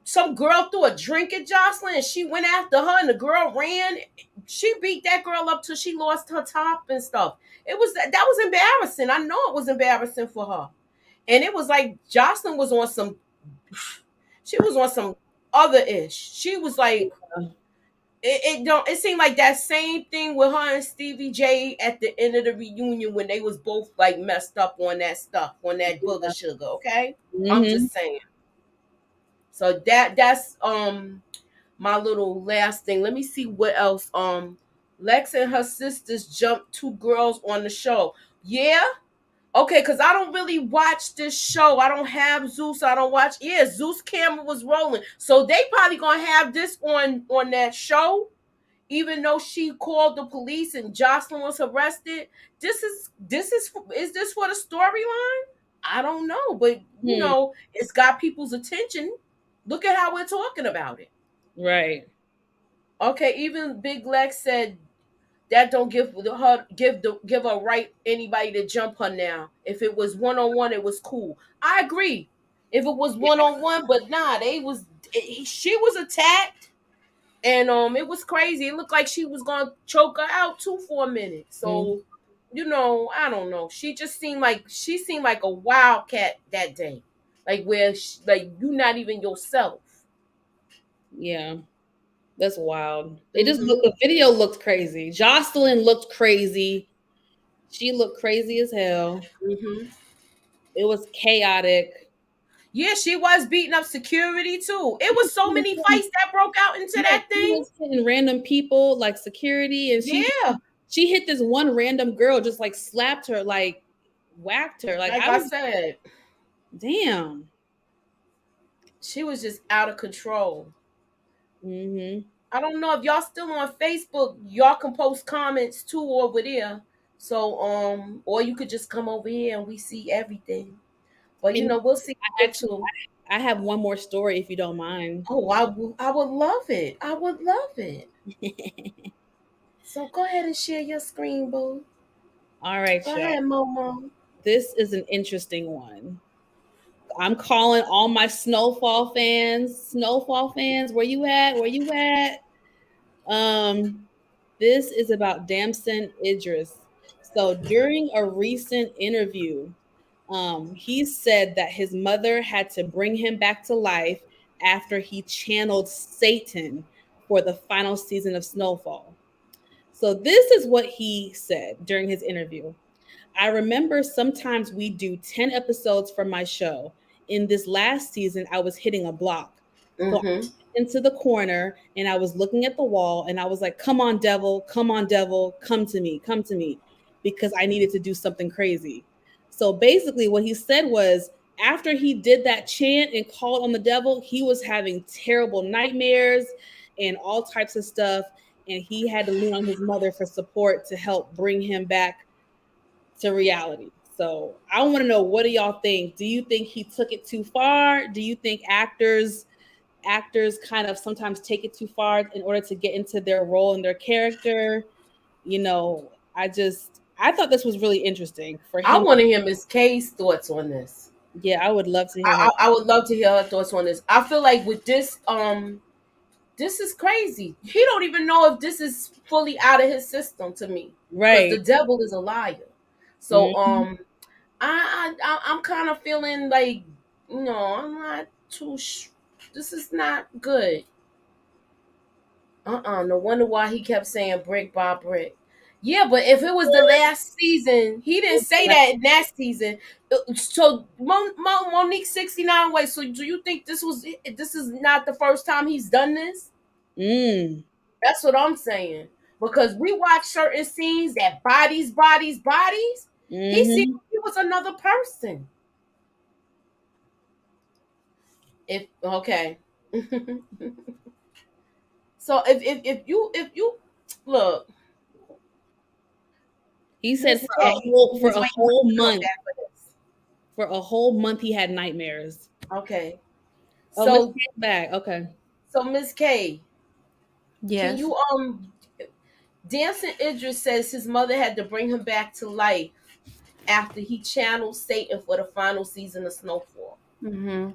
Some girl threw a drink at Jocelyn and she went after her and the girl ran. She beat that girl up till she lost her top and stuff. That was embarrassing. I know it was embarrassing for her. And it was like Jocelyn was on some she was on some other ish. She was like it seemed like that same thing with her and Stevie J at the end of the reunion when they was both like messed up on that stuff, on that booger sugar, okay? I'm Mm-hmm. just saying. So that's my little last thing. Let me see what else. Lex and her sisters jumped two girls on the show. Yeah. Okay, because I don't really watch this show. I don't have Zeus. I don't watch. Yeah, Zeus camera was rolling. So they probably gonna have this on that show, even though she called the police and Jocelyn was arrested. Is this for the storyline? I don't know, but Hmm. it's got people's attention. Look at how we're talking about it. Right. Okay, even Big Lex said that don't give her right anybody to jump her now. If it was 1-on-1, it was cool. I agree. If it was 1-on-1, but nah, she was attacked, and it was crazy. It looked like she was gonna choke her out too for a minute. Mm, So, I don't know. She seemed like a wildcat that day, like where like you not even yourself. yeah. That's wild. Hmm. The video looked crazy. Jocelyn looked crazy. She looked crazy as hell. Hmm. It was chaotic. Yeah, she was beating up security too. It was so many fights that broke out into Yeah, that she thing. was hitting random people like security, and Yeah, she hit this one random girl, just like slapped her, like whacked her. Like like I I was, said, damn. she was just out of control. Mm-hmm. I don't know if y'all still on Facebook. Y'all can post comments too over there. So or you could just come over here and we see everything. But And we'll see I here actually, too. I have one more story if you don't mind. Oh, I would love it. I would love it. So go ahead and share your screen, boo. All right, Go y'all. ahead, Momo. This is an interesting one. I'm calling all my Snowfall fans. Snowfall fans, where you at? Where you at? Um, this is about Damson Idris. So during a recent interview, he said that his mother had to bring him back to life after he channeled Satan for the final season of Snowfall. So this is what he said during his interview. I remember sometimes we do 10 episodes from my show. In this last season, I was hitting a block. So I Mm-hmm. went into the corner and I was looking at the wall and I was like, come on, devil, come to me, because I needed to do something crazy. So basically, what he said was after he did that chant and called on the devil, he was having terrible nightmares and all types of stuff. And he had to lean on his mother for support to help bring him back to reality. So I want to know, what do y'all think? Do you think he took it too far? Do you think actors kind of sometimes take it too far in order to get into their role and their character? You know, I thought this was really interesting for I him. want to hear Miss K's thoughts on this. Yeah, I would love to hear her. I would love to hear her thoughts on this. I feel like with this, this is crazy. He don't even know if this is fully out of his system to me, because the Right. devil is a liar. So Mhm. I'm kind of feeling like, I'm not too. This is not good. No wonder why he kept saying brick by brick. Yeah, but if it was the last season, he didn't say that in that season. So Monique 69. Wait, so do you think this is not the first time he's done this? Mm. That's what I'm saying. Because we watch certain scenes that bodies. He seemed Mhm. like he was another person. If okay. So if you look, He said Miss for a K, whole we was waiting for you to come back for this. for a whole month he had nightmares. Okay. Oh, Miss So K's back. Okay. Miss K, can Yes. you Dancing Idris says his mother had to bring him back to life after he channeled Satan for the final season of Snowfall. Mm-hmm.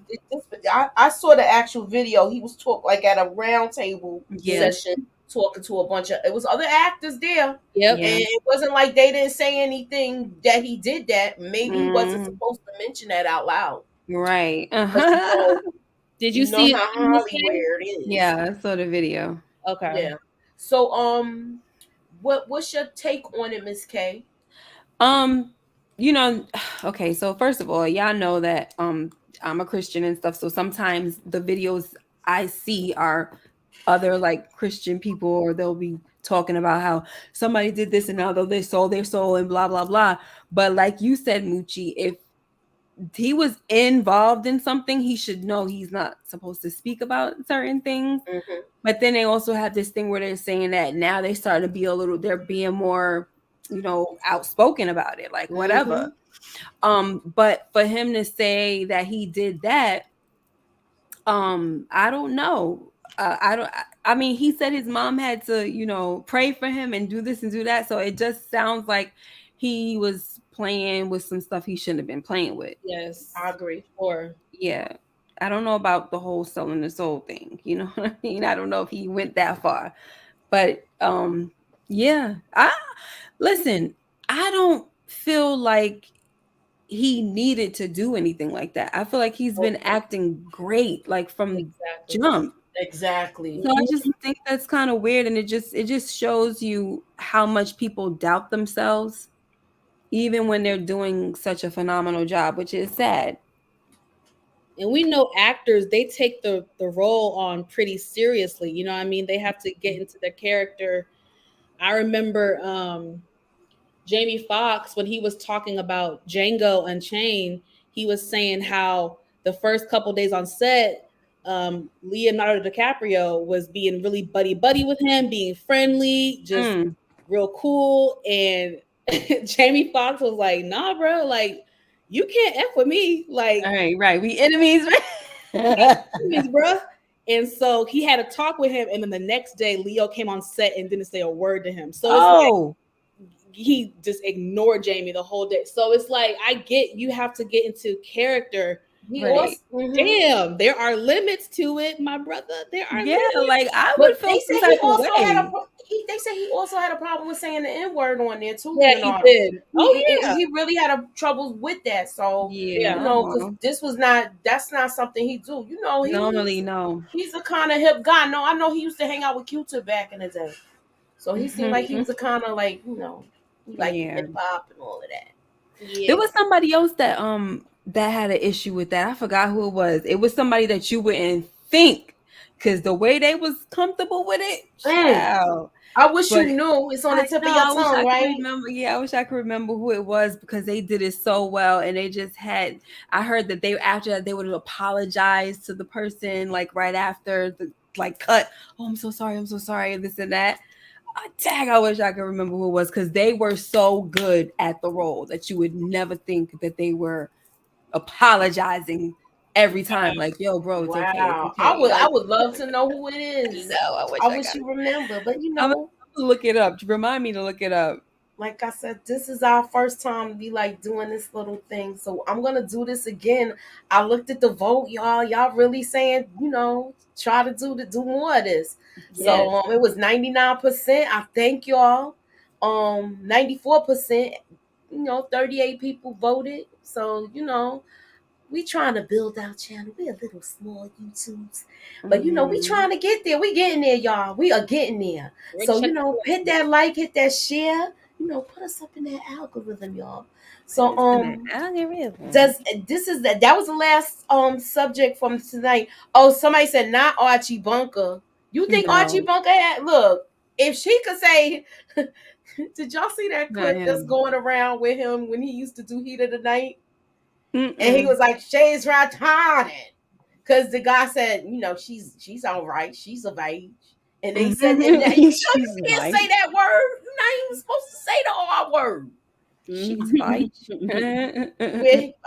I saw the actual video. He was talk like at a round table Yeah. session talking to a bunch of, it was other actors there. And Yep. Yeah. it wasn't like they didn't say anything that he did that. Maybe he wasn't Mm, supposed to mention that out loud. right. Because Did you you know see it, how Miss K? Hollywood is. Yeah, I saw the video. Okay. Yeah. So what's your take on it, Miss K? Um, you know, okay, so first of all, y'all know that I'm a Christian and stuff, so sometimes the videos I see are other like Christian people, or they'll be talking about how somebody did this and now they sold their soul and blah blah blah. But like you said, Moochie, if he was involved in something, he should know he's not supposed to speak about certain things. Mm-hmm. But then they also have this thing where they're saying that now they start to be they're being more, outspoken about it, like Mm-hmm. whatever. But for him to say that he did that, I don't know. I don't. I mean, he said his mom had to, pray for him and do this and do that. So it just sounds like he was playing with some stuff he shouldn't have been playing with. Yes. I agree. Or Yeah. I don't know about the whole selling the soul thing. You know what I mean? I don't know if he went that far. But yeah. I listen, I don't feel like he needed to do anything like that. I feel like he's been Okay. acting great like from exactly. jump. Exactly. So I just think that's kind of weird, and it just shows you how much people doubt themselves even when they're doing such a phenomenal job, which is sad. And we know actors, they take the role on pretty seriously. You know what I mean? They have to get into their character. I remember Jamie Foxx, when he was talking about Django Unchained, he was saying how the first couple days on set, Leonardo DiCaprio was being really buddy buddy with him, being friendly, just Mm. real cool. And Jamie Foxx was like, "Nah, bro, like you can't f with me, like All right, right. We enemies. enemies, bro." And so he had a talk with him, and then the next day, Leo came on set and didn't say a word to him. So it's like Oh, he just ignored Jamie the whole day. So it's like I get you have to get into character, He Right. also, Damn, there are limits to it, my brother. There are Yeah, limits. like I would but feel they some said he type of also had a way. they said he also had a problem with saying the N word on there too, Yeah, you he know. did. Oh yeah, He really had a troubles with that. So, yeah. you Yeah. know, because Well, this was not that's not something he do. You know, normally no. he's a kind of hip guy. No, I know he used to hang out with Q-Tip back in the day. So he seemed like he was a kind of like, you know, he liked the Yeah. hip hop and all of that. There Yeah. was somebody else that had an issue with that. I forgot who it was. It was somebody that you wouldn't think, because the way they was comfortable with it, Mm. child. I wish But you knew. It's on the I tip of know your I wish tongue, I could right? remember. Yeah, I wish I could remember who it was, because they did it so well, and they just had. I heard that they after that they would apologize to the person like right after the like cut. Oh, I'm so sorry, this and that. Tag, I wish I could remember who it was, because they were so good at the role that you would never think that they were apologizing every time. Like, yo, bro, it's okay, it's Wow. okay. I Like, would love to know who it you is. know, I wish I I wish got you it. remember, but you I'm gonna know, look it up. Remind me to look it up. like I said, this is our first time to be like doing this little thing. So I'm gonna do this again. I looked at the vote, y'all. Y'all really saying, you know, try to do more of this. Yes. So it was 99%. I thank y'all. 94%, you know, 38 people voted. So, you know, we trying to build our channel. We a little small YouTubes, but you know we Mhm. trying to get there. We getting there, y'all. We are getting there. We're So you chugging know, hit along. that like, hit that share. You know, put us up in that algorithm, y'all. So It's in the algorithm. does this is that was the last subject from tonight. Oh, somebody said not Archie Bunker. You think Archie No, Bunker had look? If she could say, did y'all see that not clip that's him. going around with him when he used to do Heat of the Night? And he Mm-mm. was like, "She's retarded," because the guy said, "You know, she's all right. She's of age." And they said, "And that, you know, She's you can't right. say that word. You're not even supposed to say the R word." She's right.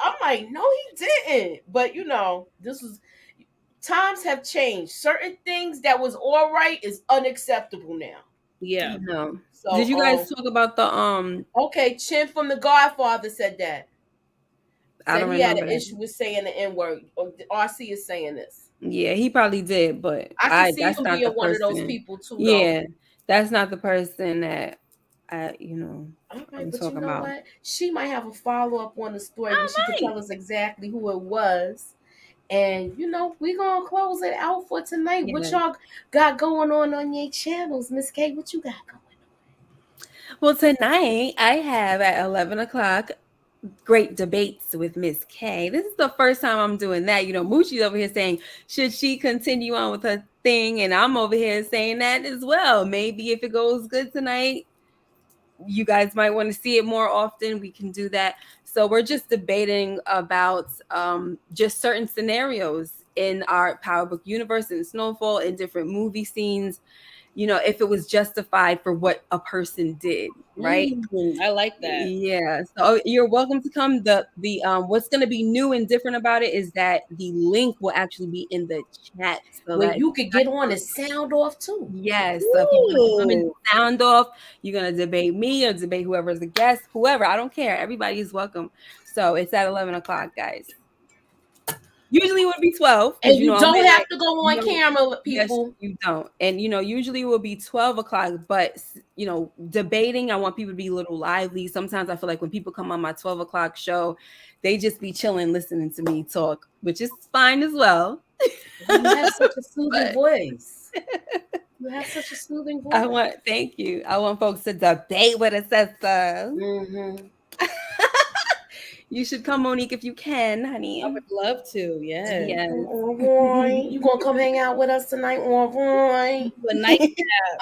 I'm like, "No, he didn't." But you know, this was times have changed. Certain things that was all right is unacceptable now. Yeah. No. Did So, you guys talk about the? okay, Chin from The Godfather said that. I Said don't he had remember an that. issue with saying the N word. RC is saying this. Yeah, he probably did, but I can see that's him not the being one of those person. people too, though. Yeah, that's not the person that All right, I'm but you talking know about. what? She might have a follow up on the story where Oh, she could right. tell us exactly who it was. And you know, we gonna close it out for tonight. What Yeah. y'all got going on your channels, Miss K? What you got going Well, tonight I have at 11 o'clock great debates with Miss K. This is the first time I'm doing that. Moochie's over here saying, should she continue on with her thing? And I'm over here saying that as well. Maybe if it goes good tonight, you guys might want to see it more often. We can do that. So we're just debating about just certain scenarios in our Power Book universe and Snowfall in different movie scenes, if it was justified for what a person did, right? I like that. Yeah, so you're welcome to come. The what's going to be new and different about it is that the link will actually be in the chat, so where that you could get on and sound off too? yes, so if you want to come and Ooh. sound off, you're going to debate me or debate whoever's a guest, whoever. I don't care. Everybody is welcome. So it's at 11 o'clock, guys. Usually it would be 12 because And you I'm don't have like to go on no. camera, Yes, people. you don't. And usually it will be 12 o'clock, but debating, I want people to be a little lively. Sometimes I feel like when people come on my 12 o'clock show, they just be chilling, listening to me talk, which is fine as well. You have such a soothing But voice. You have such a soothing voice. thank you. I want folks to debate with a sister. Mm-hmm. You should come, Monique, if you can, I honey. would love to. Yes. Yes. All right. You gonna come hang out with us tonight? All right. A night.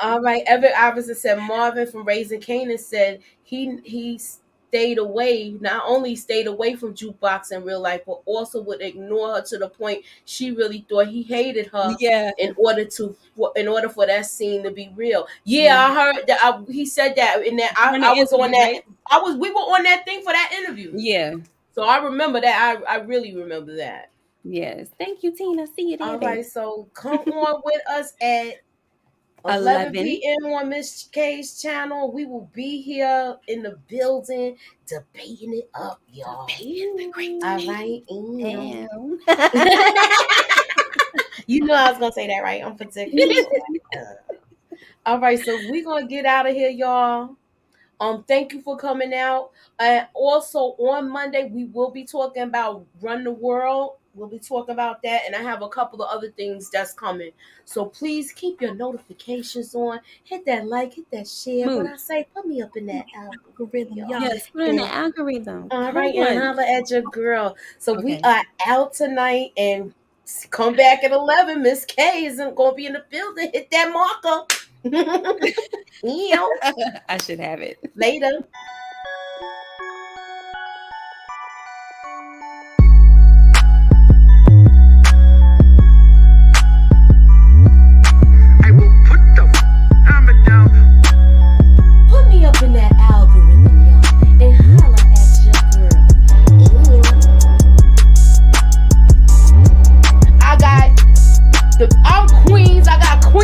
All right. Everett Iverson said Marvin from Raising Canaan said he stayed away, not only stayed away from jukebox in real life, but also would ignore her to the point she really thought he hated her Yeah. in order for that scene to be real. Yeah, Mhm. I heard that. He said that in that. On the I was on interview, that. right? We were on that thing for that interview. Yeah. So I remember that. I really remember that. Yes. Thank you, Tina. See you there, All babe. right, so come on with us at 11 11. p.m. on Miss K's channel. We will be here in the building debating it up, y'all. Debating the great All debate. right. Damn. You know I was gonna say that, right? I'm particular. All right, so we're gonna get out of here, y'all. Thank you for coming out. Also on Monday we will be talking about Run the World. We'll be talking about that, and I have a couple of other things that's coming. So please keep your notifications on. Hit that like, hit that share. What I Smooth. say, put me up in that algorithm, Y'all. y'all. Yes, put in the And algorithm. all Come right, and on. holla at your girl. So we Okay. are out tonight, and come back at 11. Miss K isn't gonna be in the building. Hit that marker. Yeah. I should have it. Later.